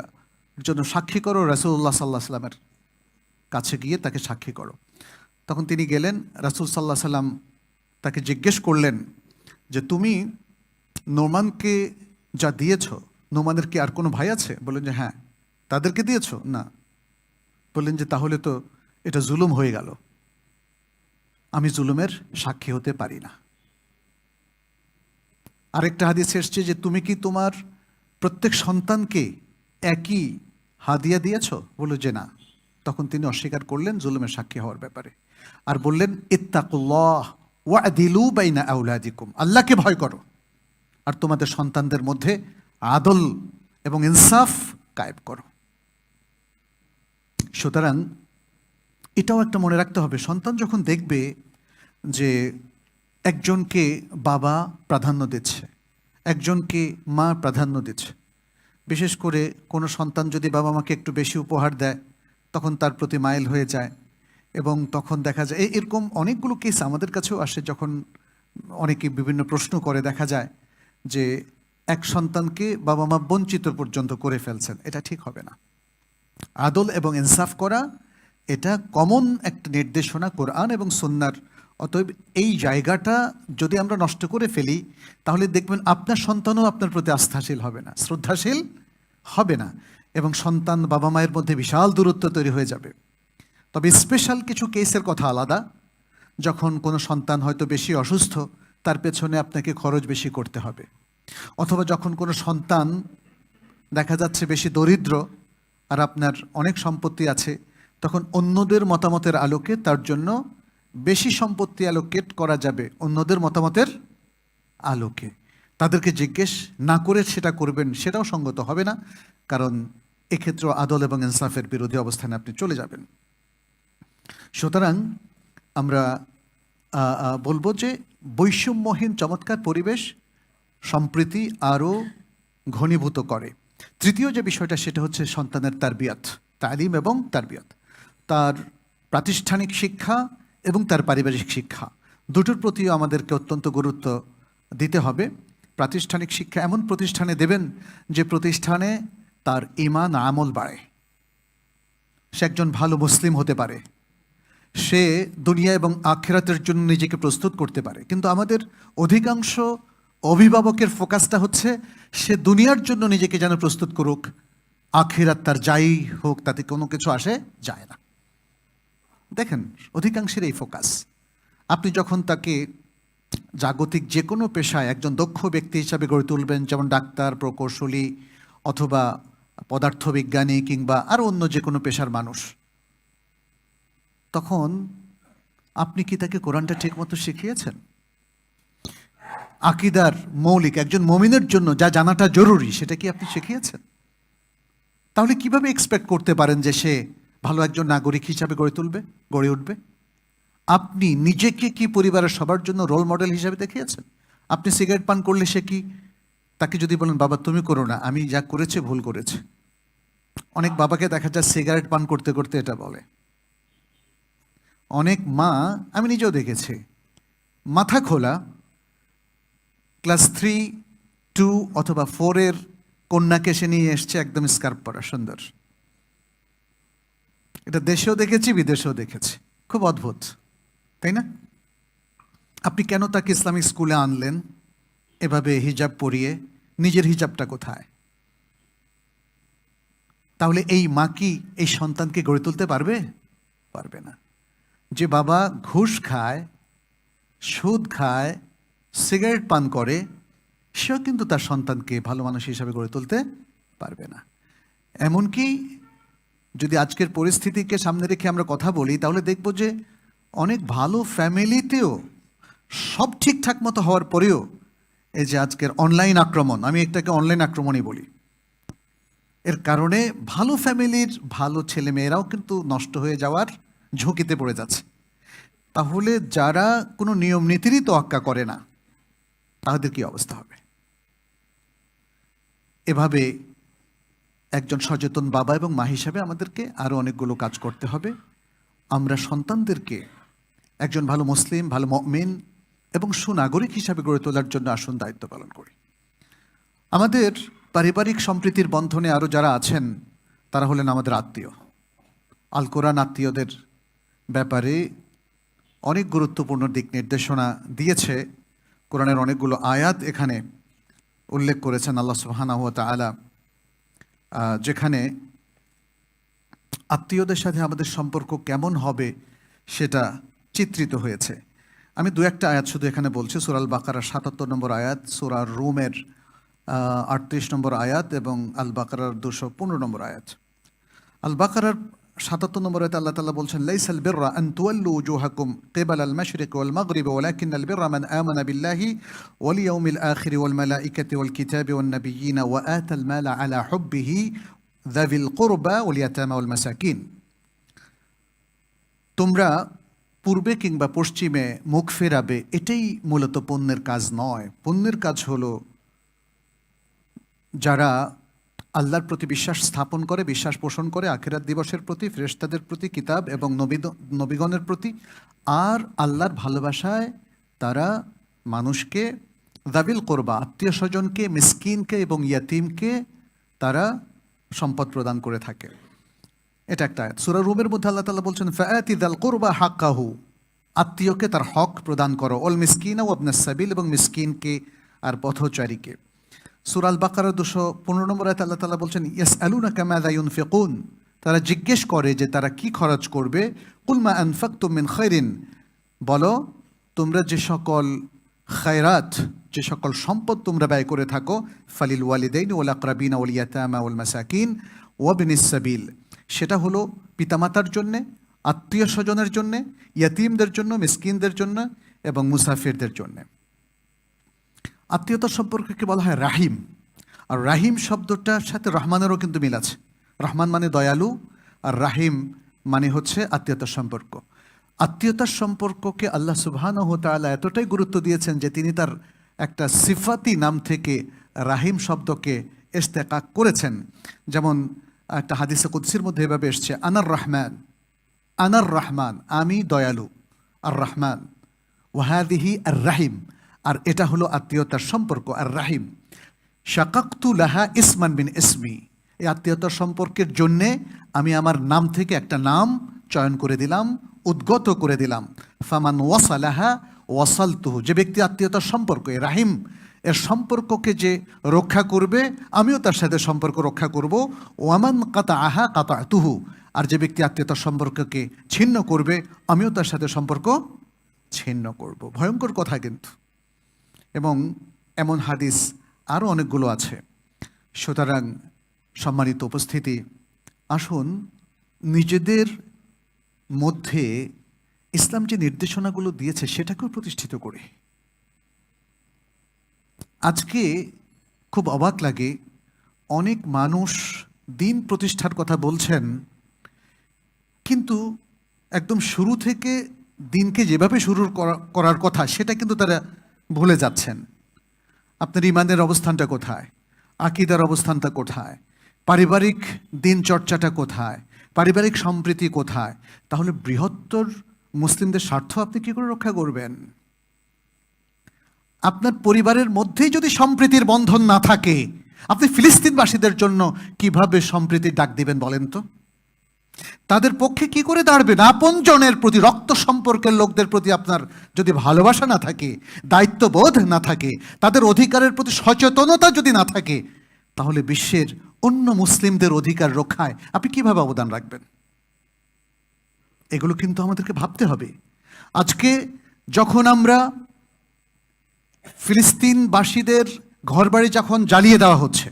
Speaker 1: জন্য সাক্ষী করো রাসূলুল্লাহ সাল্লাল্লাহু আলাইহি ওয়াসাল্লামের কাছে গিয়ে তাকে সাক্ষী করো। তখন তিনি গেলেন, রাসূল সাল্লাল্লাহু আলাইহি ওয়াসাল্লাম তাকে জিজ্ঞেস করলেন যে তুমি নোমানকে যা দিয়েছ, নোমানের কি আর কোনো ভাই আছে? বললেন যে হ্যাঁ। তাদেরকে দিয়েছ? না। বললেন যে তাহলে তো এটা জুলুম হয়ে গেল, আমি জুলুমের সাক্ষী হতে পারি না। আরেকটা হাদিস এসছে যে তুমি কি তোমার প্রত্যেক সন্তানকে একই হাদিয়া দিয়েছ? বলল যে না। তখন তিনি অস্বীকার করলেন জুলুমের সাক্ষী হওয়ার ব্যাপারে, আর বললেন ইত্তাকুল্লাহ ওয়াদিলু বাইনা আওলাদিকুম, আল্লাহকে ভয় করো আর তোমাদের সন্তানদের মধ্যে আদল এবং ইনসাফ কায়েম করো। সুতরাং এটাও একটা মনে রাখতে হবে, সন্তান যখন দেখবে যে একজনকে বাবা প্রাধান্য দিচ্ছে, একজনকে মা প্রাধান্য দিচ্ছে, বিশেষ করে কোনো সন্তান যদি বাবা মাকে একটু বেশি উপহার দেয় তখন তার প্রতি মাইল হয়ে যায়, এবং তখন দেখা যায় এরকম অনেকগুলো কেস আমাদের কাছেও আসে, যখন অনেকে বিভিন্ন প্রশ্ন করে দেখা যায় যে এক সন্তানকে বাবা মা বঞ্চিত পর্যন্ত করে ফেলছেন। এটা ঠিক হবে না। আদল এবং ইনসাফ করা এটা কমন একটা নির্দেশনা কোরআন এবং সুন্নাহর। অতএব এই জায়গাটা যদি আমরা নষ্ট করে ফেলি তাহলে দেখবেন আপনার সন্তানও আপনার প্রতি আস্থাশীল হবে না, শ্রদ্ধাশীল হবে না, এবং সন্তান বাবা মায়ের মধ্যে বিশাল দূরত্ব তৈরি হয়ে যাবে। তবে স্পেশাল কিছু কেসের কথা আলাদা, যখন কোনো সন্তান হয়তো বেশি অসুস্থ, তার পেছনে আপনাকে খরচ বেশি করতে হবে, অথবা যখন কোনো সন্তান দেখা যাচ্ছে বেশি দরিদ্র আর আপনার অনেক সম্পত্তি আছে, তখন অন্যদের মতামতের আলোকে তার জন্য বেশি সম্পত্তি অ্যালোকেট করা যাবে, অন্যদের মতামতের আলোকে। তাদেরকে জিজ্ঞেস না করে সেটা করবেন, সেটাও সঙ্গত হবে না, কারণ এক্ষেত্রে আদল এবং ইনসাফের বিরোধী অবস্থানে আপনি চলে যাবেন। সুতরাং আমরা বলবো যে বৈষম্যহীন চমৎকার পরিবেশ সম্প্রীতি আরও ঘনীভূত করে। তৃতীয় যে বিষয়টা সেটা হচ্ছে সন্তানের তারবিয়াত, তালিম এবং তারবিয়াত, তার প্রাতিষ্ঠানিক শিক্ষা এবং তার পারিবারিক শিক্ষা, দুটোর প্রতিও আমাদেরকে অত্যন্ত গুরুত্ব দিতে হবে। প্রাতিষ্ঠানিক শিক্ষা এমন প্রতিষ্ঠানে দেবেন যে প্রতিষ্ঠানে তার ঈমান আমল বাড়ে, সে একজন ভালো মুসলিম হতে পারে, সে দুনিয়া এবং আখিরাতের জন্য নিজেকে প্রস্তুত করতে পারে। কিন্তু আমাদের অধিকাংশ অভিভাবকের ফোকাসটা হচ্ছে সে দুনিয়ার জন্য নিজেকে যেন প্রস্তুত করুক, আখিরাত তার যাই হোক তাতে কোনো কিছু আসে যায় না। দেখেন অধিকাংশের এই ফোকাস। আপনি যখন তাকে জাগতিক যে কোনো পেশায় একজন দক্ষ ব্যক্তি হিসাবে গড়ে তুলবেন, যেমন ডাক্তার, প্রকৌশলী অথবা পদার্থবিজ্ঞানী কিংবা আরও অন্য যে কোনো পেশার মানুষ, তখন আপনি কি তাকে কোরআনটা ঠিকমতো শিখিয়েছেন? আকিদার মৌলিক একজন মুমিনের জন্য যা জানাটা জরুরি সেটা কি আপনি শিখিয়েছেন? তাহলে কিভাবে এক্সপেক্ট করতে পারেন যে সে ভালো একজন নাগরিক হিসাবে গড়ে উঠবে? আপনি নিজেকে কি পরিবারের সবার জন্য রোল মডেল হিসাবে দেখিয়েছেন? আপনি সিগারেট পান করলে সে কি, তাকে যদি বলেন বাবা তুমি করো না, আমি যা করেছে ভুল করেছে। অনেক বাবাকে দেখা যায় সিগারেট পান করতে করতে এটা বলে। অনেক মা, আমি নিজেও দেখেছি, মাথা খোলা ক্লাস 3, 2 অথবা 4 কন্যাকে সে নিয়ে এসছে একদম স্কার্ফ পরা সুন্দর। এটা দেশেও দেখেছি, বিদেশেও দেখেছি। খুব অদ্ভুত, তাই না? আপনি কেন তাকে ইসলামিক স্কুলে আনলেন এভাবে হিজাব পরিয়ে? নিজের হিজাবটা কোথায়? তাহলে এই মা কি এই সন্তানকে গড়ে তুলতে পারবে? পারবে না। যে বাবা ঘুষ খায়, সুদ খায়, সিগারেট পান করে, সেও কিন্তু তার সন্তানকে ভালো মানুষ হিসাবে গড়ে তুলতে পারবে না। এমনকি যদি আজকের পরিস্থিতিকে সামনে রেখে আমরা কথা বলি, তাহলে দেখব যে অনেক ভালো ফ্যামিলিতেও সব ঠিকঠাক মতো হওয়ার পরেও এই যে আজকের অনলাইন আক্রমণ, আমি এটাকে অনলাইন আক্রমণই বলি, এর কারণে ভালো ফ্যামিলির ভালো ছেলে মেয়েরাও কিন্তু নষ্ট হয়ে যাওয়ার ঝুঁকিতে পড়ে যাচ্ছে। তাহলে যারা কোনো নিয়ম নীতিরই তোয়াক্কা করে না, তাদের কি অবস্থা হবে? এভাবে একজন সচেতন বাবা এবং মা হিসাবে আমাদেরকে আরও অনেকগুলো কাজ করতে হবে। আমরা সন্তানদেরকে একজন ভালো মুসলিম, ভালো মুমিন এবং সুনাগরিক হিসাবে গড়ে তোলার জন্য আসুন দায়িত্ব পালন করি। আমাদের পারিবারিক সম্প্রীতির বন্ধনে আরও যারা আছেন তারা হলেন আমাদের আত্মীয়। আল কোরআন আত্মীয়দের ব্যাপারে অনেক গুরুত্বপূর্ণ দিক নির্দেশনা দিয়েছে। কোরআনের অনেকগুলো আয়াত এখানে উল্লেখ করেছেন আল্লাহ সুবহানাহু ওয়া তাআলা, যেখানে আত্মীয়দের সাথে আমাদের সম্পর্ক কেমন হবে সেটা চিত্রিত হয়েছে। আমি দু একটা আয়াত শুধু এখানে বলছি। সূরা আল বাকারার ৭৭ নম্বর আয়াত, সূরা রুমের ৩৮ নম্বর আয়াত এবং আল বাকারার ২১৫ নম্বর আয়াত। আল বাকারার ৭৭ নম্বর আয়াতে আল্লাহ তাআলা বলছেন, লাইসাল বিররা আন তুওয়াল্লু উজুহাকুম কিবাল আল মাশরিক ওয়াল মাগরিব ওয়ালাকিন্নাল বিররা মান আমানা বিল্লাহি ওয়াল ইয়াউমিল আখির ওয়াল মালাইকাতি ওয়াল কিতাবি ওয়ান নাবিয়্যিনা ওয়া আতাল মালা আলা হুব্বিহি যাবিল কুরবা ওয়াল ইয়াতামা ওয়াল মাসাকিন। তোমরা পূর্বে কিংবা পশ্চিমে মুখ ফেরাবে, এটাই মূলত পুণ্যের কাজ নয়। পুণ্যের কাজ হলো যারা আল্লাহর প্রতি বিশ্বাস স্থাপন করে, বিশ্বাস পোষণ করে আখিরাত দিবসের প্রতি, ফেরেশতাদের প্রতি, কিতাব এবং নবীগণের প্রতি, আর আল্লাহর ভালোবাসায় তারা মানুষকে যাবিল কোরবা, আত্মীয় স্বজনকে, মিসকিনকে এবং ইয়াতিমকে তারা সম্পদ প্রদান করে থাকে। এটা একটা আয়াত। সূরা রুমের মধ্যে আল্লাহ তাআলা বলছেন, ফাআতি যাল কুরবা হাক্কাহু, আত্মীয়কে তার হক প্রদান করো, ওয়াল মিসকিনা ওয়া ইবনাস সাবিল, এবং মিসকিনকে আর পথচারীকে। সূরা আল বাকারা ২১৫ নম্বর আয়াতে আল্লাহ তাআলা বলছেন, ইয়াসআলুনাকা মাযা ইউনফিকুন, তারা জিজ্ঞেস করে যে তারা কি খরচ করবে। কুল মা আনফাকতুম মিন খায়রিন, বলো তোমরা যে সকল খায়রাত, যে সকল সম্পদ তোমরা ব্যয় করে থাকো, ফালিল ওয়ালিদাইনি ওয়াল আকরাবিনা ওয়াল ইয়াতামা ওয়াল মাসাকিন ওয়া ইবনিস সাবিল, সেটা হলো পিতামাতার জন্যে, আত্মীয় স্বজনের জন্যে, ইয়াতিমদের জন্য, মিসকিনদের জন্য এবং মুসাফিরদের জন্যে। আত্মীয়তার সম্পর্ককে বলা হয় রাহিম। আর রাহিম শব্দটার সাথে রহমানেরও কিন্তু মিল আছে। রহমান মানে দয়ালু, আর রাহিম মানে হচ্ছে আত্মীয়তার সম্পর্ক। আত্মীয়তার সম্পর্ককে আল্লাহ সুবহানাহু ওয়া তাআলা এতটাই গুরুত্ব দিয়েছেন যে তিনি তার একটা সিফাতি নাম থেকে রাহিম শব্দকে ইস্তেকাক করেছেন। যেমন একটা হাদিসে কুদসির মধ্যে এভাবে এসছে, আনার রহমান, আনার রহমান, আমি দয়ালু, আর রহমান, ওয়াহাদিহি আর রাহিম, আর এটা হলো আত্মীয়তার সম্পর্ক আর রাহিম। শাকাক্তু লাহা ইসমান বিন ইসমি, এই আত্মীয়তার সম্পর্কের জন্যে আমি আমার নাম থেকে একটা নাম চয়ন করে দিলাম, উদ্গত করে দিলাম। ফামান ওয়াসালাহা ওয়াসালতুহু, যে ব্যক্তি আত্মীয়তার সম্পর্ক রাহিম এর সম্পর্ককে যে রক্ষা করবে আমিও তার সাথে সম্পর্ক রক্ষা করব। ওয়ামান কাতাআহা কাতাতুহু, আর যে ব্যক্তি আত্মীয়তার সম্পর্ককে ছিন্ন করবে আমিও তার সাথে সম্পর্ক ছিন্ন করব। ভয়ঙ্কর কথা কিন্তু, এবং এমন হাদিস আরও অনেকগুলো আছে। সুতরাং সম্মানিত উপস্থিতি, আসুন নিজেদের মধ্যে ইসলাম যে নির্দেশনাগুলো দিয়েছে সেটাকেও প্রতিষ্ঠিত করে। আজকে খুব অবাক লাগে, অনেক মানুষ দিন প্রতিষ্ঠার কথা বলছেন, কিন্তু একদম শুরু থেকে দিনকে যেভাবে শুরু করার কথা সেটা কিন্তু তারা ভুলে যাচ্ছেন। আপনার ইমানের অবস্থানটা কোথায়, আকীদার অবস্থানটা কোথায়, পারিবারিক দিন চর্চাটা কোথায়, পারিবারিক সম্প্রীতি কোথায়? তাহলে বৃহত্তর মুসলিমদের স্বার্থ আপনি কি করে রক্ষা করবেন? আপনার পরিবারের মধ্যেই যদি সম্প্রীতির বন্ধন না থাকে, আপনি ফিলিস্তিনবাসীদের জন্য কিভাবে সম্প্রীতির ডাক দিবেন বলেন তো? তাদের পক্ষে কি করে দাঁড়াবেন? আপনজনের প্রতি, রক্ত সম্পর্কের লোকদের প্রতি আপনার যদি ভালোবাসা না থাকে, দায়িত্ববোধ না থাকে, তাদের অধিকারের প্রতি সচেতনতা যদি না থাকে, তাহলে বিশ্বের অন্য মুসলিমদের অধিকার রক্ষায় আপনি কিভাবে অবদান রাখবেন? এগুলো কিন্তু আমাদেরকে ভাবতে হবে। আজকে যখন আমরা ফিলিস্তিনবাসীদের ঘরবাড়ি যখন জ্বালিয়ে দেওয়া হচ্ছে,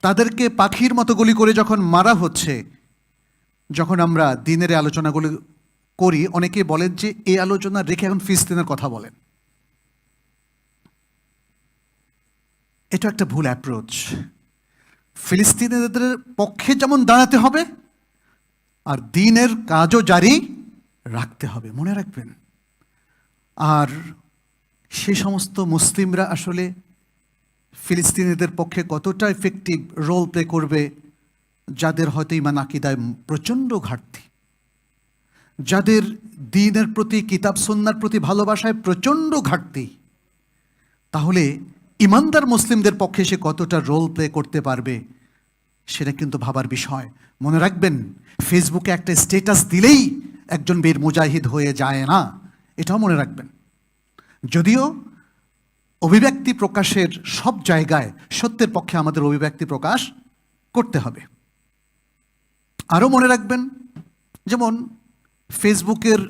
Speaker 1: তাদেরকে পাখির মতো গুলি করে যখন মারা হচ্ছে, যখন আমরা দিনের এই আলোচনাগুলো করি, অনেকে বলেন যে এই আলোচনা রেখে এখন ফিলিস্তিনের কথা বলেন। এটা একটা ভুল অ্যাপ্রোচ। ফিলিস্তিনিদের পক্ষে যেমন দাঁড়াতে হবে, আর দিনের কাজও জারি রাখতে হবে, মনে রাখবেন। আর সে সমস্ত মুসলিমরা আসলে ফিলিস্তিনিদের পক্ষে কতটা এফেক্টিভ রোল প্লে করবে, যাদের হয়তো ইমান আকীদায় প্রচণ্ড ঘাটতি, যাদের দ্বীনের প্রতি, কিতাব সুন্নাহর প্রতি ভালোবাসায় প্রচণ্ড ঘাটতি, তাহলে ইমানদার মুসলিমদের পক্ষে সে কতটা রোল প্লে করতে পারবে সেটা কিন্তু ভাবার বিষয়। মনে রাখবেন, ফেসবুকে একটা স্ট্যাটাস দিলেই একজন বীর মুজাহিদ হয়ে যায় না, এটাও মনে রাখবেন। যদিও অভিব্যক্তি প্রকাশের সব জায়গায় সত্যের পক্ষে আমাদের অভিব্যক্তি প্রকাশ করতে হবে। আরও মনে রাখবেন, যেমন ফেসবুকের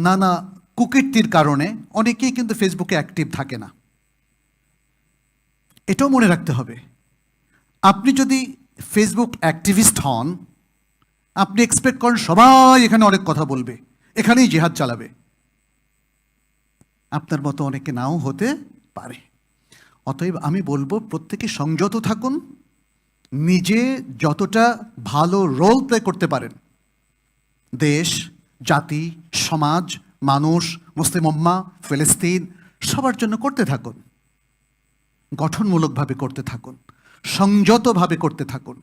Speaker 1: নানা কুকীর্তির কারণে অনেকেই কিন্তু ফেসবুকে অ্যাক্টিভ থাকে না, এটাও মনে রাখতে হবে। আপনি যদি ফেসবুক অ্যাক্টিভিস্ট হন, আপনি এক্সপেক্ট করেন সবাই এখানে অনেক কথা বলবে, এখানেই জিহাদ চালাবে। আপনার মতো অনেকে নাও হতে পারে। অতএব আমি বলবো, প্রত্যেকে সংযত থাকুন, নিজে যতটা ভালো রোল প্লে করতে পারেন দেশ, জাতি, সমাজ, মানুষ, মুসলিম উম্মাহ, ফিলিস্তিন সবার জন্য করতে থাকুন। গঠনমূলকভাবে করতে থাকুন, সংযতভাবে করতে থাকুন,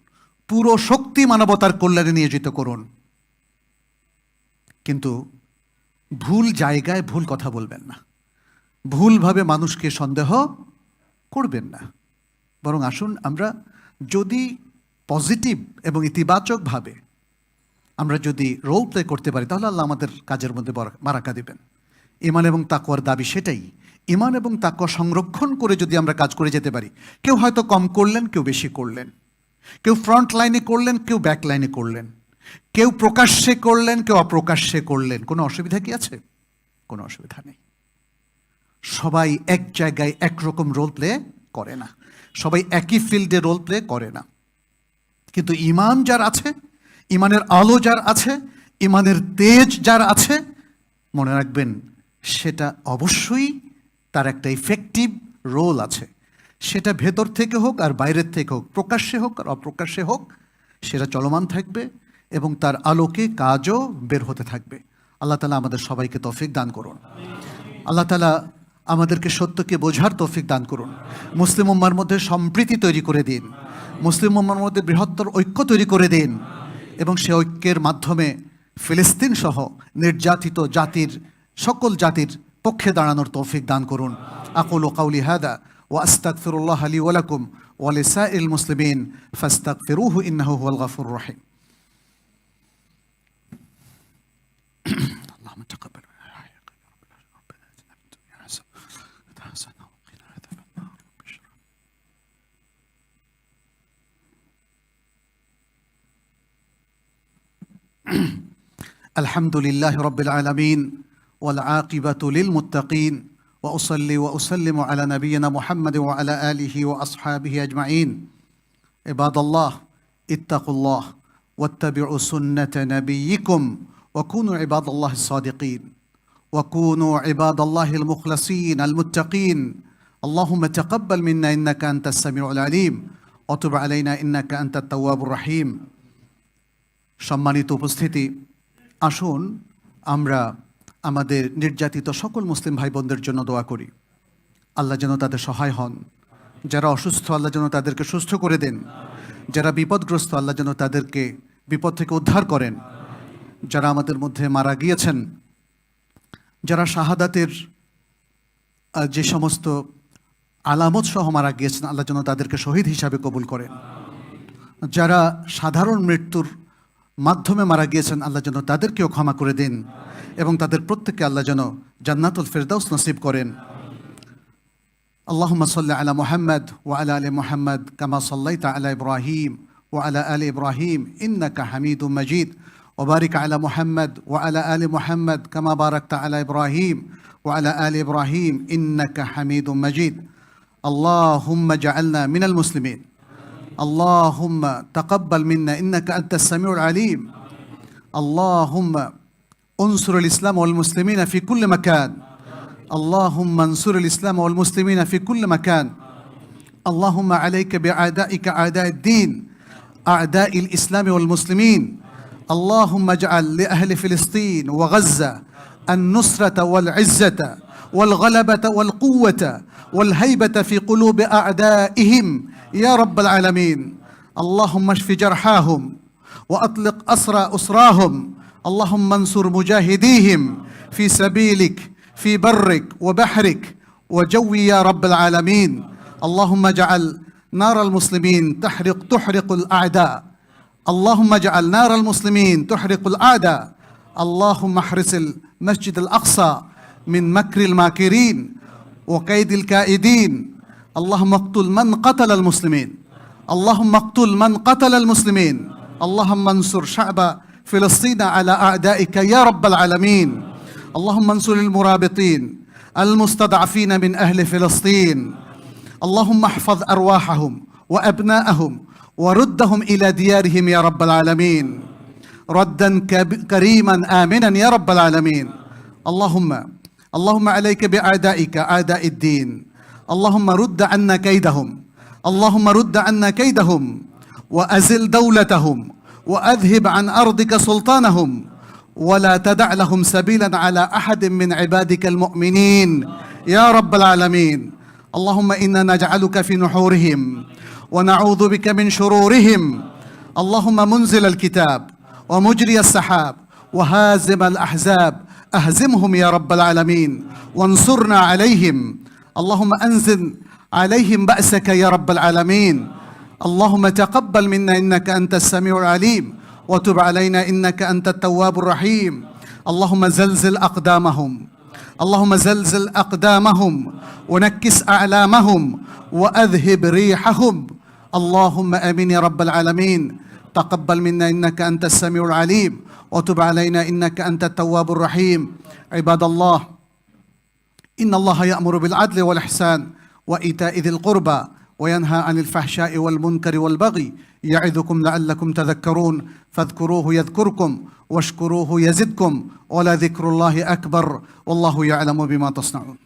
Speaker 1: পুরো শক্তি মানবতার কল্যাণে নিয়োজিত করুন। কিন্তু ভুল জায়গায় ভুল কথা বলবেন না, ভুলভাবে মানুষকে সন্দেহ করবেন না। বরং আসুন আমরা যদি পজিটিভ এবং ইতিবাচকভাবে আমরা যদি রোল প্লে করতে পারি, তাহলে আল্লাহ আমাদের কাজের মধ্যে বারাকা দিবেন। ঈমান এবং তাকওয়ার দাবি সেটাই। ঈমান এবং তাকওয়া সংরক্ষণ করে যদি আমরা কাজ করে যেতে পারি, কেউ হয়তো কম করলেন, কেউ বেশি করলেন, কেউ ফ্রন্ট লাইনে করলেন, কেউ ব্যাক লাইনে করলেন, কেউ প্রকাশ্যে করলেন, কেউ অপ্রকাশ্যে করলেন, কোনো অসুবিধা কি আছে? কোনো অসুবিধা নেই। সবাই এক জায়গায় একরকম রোল প্লে করে না, সবাই একই ফিল্ডে রোল প্লে করে না। কিন্তু ঈমান যার আছে, ঈমানের আলো যার আছে, ঈমানের তেজ যার আছে, মনে রাখবেন সেটা অবশ্যই তার একটা ইফেক্টিভ রোল আছে। সেটা ভেতর থেকে হোক আর বাইরের থেকে হোক, প্রকাশ্যে হোক আর অপ্রকাশ্যে হোক, সেটা চলমান থাকবে এবং তার আলোকে কাজও বের হতে থাকবে। আল্লাহ তাআলা আমাদের সবাইকে তৌফিক দান করুন। আল্লাহ তাআলা আমাদেরকে সত্যকে বোঝার তৌফিক দান করুন। মুসলিম উম্মার মধ্যে সম্প্রীতি তৈরি করে দিন, মুসলিম উম্মার মধ্যে বৃহত্তর ঐক্য তৈরি করে দিন, এবং সে ঐক্যের মাধ্যমে ফিলিস্তিন সহ নির্যাতিত জাতির, সকল জাতির পক্ষে দাঁড়ানোর তৌফিক দান করুন। আকুলু কাউলি হাদা ওয়া আস্তাগফিরুল্লাহ লি ওয়া লাকুম ওয়া লিসাইরিল মুসলিমিন ফাস্তাগফিরুহু ইন্নাহু হুয়াল গফুরুর রহিম। اللهم تقبل الحمد لله رب العالمين والعاقبة للمتقين وأصلي وأسلم على نبينا محمد وعلى آله وأصحابه أجمعين عباد الله اتقوا الله واتبعوا سنة نبيكم وكونوا عباد الله الصادقين وكونوا عباد الله المخلصين المتقين اللهم تقبل منا إنك أنت السميع العليم وتب علينا إنك أنت التواب الرحيم সম্মানিত উপস্থিতি, আসুন আমরা আমাদের নির্যাতিত সকল মুসলিম ভাই বোনদের জন্য দোয়া করি। আল্লাহ যেন তাদের সহায় হন। যারা অসুস্থ আল্লাহ যেন তাদেরকে সুস্থ করে দেন। যারা বিপদগ্রস্ত আল্লাহ যেন তাদেরকে বিপদ থেকে উদ্ধার করেন। যারা আমাদের মধ্যে মারা গিয়েছেন, যারা শাহাদাতের যে সমস্ত আলামত সহ মারা গিয়েছেন আল্লাহ যেন তাদেরকে শহীদ হিসাবে কবুল করেন। যারা সাধারণ মৃত্যুর মাধ্যমে মারা গিয়েছেন আল্লাহ যেন তাদেরকেও ক্ষমা করে দেন এবং তাদের প্রত্যেককে আল্লাহ যেন জান্নাতুল ফেরদাউস নসিব করেন। আল্লাহুম্মা সাল্লি আলা মুহাম্মাদ ওয়া আলা আলি মুহাম্মাদ কামা সাল্লাইতা আলা ইব্রাহিম ওয়া আলা আলি ইব্রাহিম ইন্নাকা হামিদুম মাজিদ ওয়া বারিক আলা মুহাম্মাদ ওয়া আলা আলি মুহাম্মাদ কামা বারাকতা আলা ইব্রাহিম ওয়া আলা আলি ইব্রাহিম ইন্নাকা হামিদুম মাজিদ। আল্লাহুম্মা জাআলনা মিনাল মুসলিমিন। اللهم تقبل منا إنك أنت السميع العليم. اللهم انصر الإسلام والمسلمين في كل مكان. اللهم انصر الإسلام والمسلمين في كل مكان. اللهم عليك بأعدائك أعداء الدين أعداء الإسلام والمسلمين. اللهم اجعل لأهل فلسطين وغزة النصرة والعزة والغلبة والقوة والهيبة في قلوب أعدائهم يا رب العالمين. اللهم اشف جرحاهم وأطلق أسراهم. اللهم انصر مجاهديهم في سبيلك في برك وبحرك وجوي يا رب العالمين. اللهم اجعل نار المسلمين تحرق الأعداء. اللهم اجعل نار المسلمين تحرق الأعداء. اللهم احرس المسجد الأقصى من مكر الماكرين وكيد الكائدين. اللهم اقتل من قتل المسلمين. اللهم اقتل من قتل المسلمين. اللهم انصر شعب فلسطين على أعدائك يا رب العالمين. اللهم انصر المرابطين المستضعفين من أهل فلسطين. اللهم احفظ أرواحهم وأبناءهم وردهم إلى ديارهم يا رب العالمين ردا كريما آمنا يا رب العالمين. اللهم عليك بأعدائك أعداء الدين. اللهم رد عنا كيدهم. اللهم رد عنا كيدهم وأزل دولتهم وأذهب عن أرضك سلطانهم ولا تدع لهم سبيلا على أحد من عبادك المؤمنين يا رب العالمين. اللهم إنا نجعلك في نحورهم ونعوذ بك من شرورهم. اللهم منزل الكتاب ومجري السحاب وهازم الأحزاب أهزمهم يا رب العالمين وانصرنا عليهم. اللهم أنزل عليهم بأسك يا رب العالمين. اللهم تقبل منا إنك أنت السميع العليم وتب علينا إنك أنت التواب الرحيم. اللهم زلزل أقدامهم. اللهم زلزل أقدامهم ونكس أعلامهم وأذهب ريحهم. اللهم آمين يا رب العالمين. تقبل منا إنك أنت السميع العليم وتب علينا إنك أنت التواب الرحيم. عباد الله، إن الله يأمر بالعدل والإحسان وإيتاء ذي القربى وينهى عن الفحشاء والمنكر والبغي يعظكم لعلكم تذكرون. فاذكروه يذكركم واشكروه يزدكم ولذكر الله أكبر والله يعلم بما تصنعون.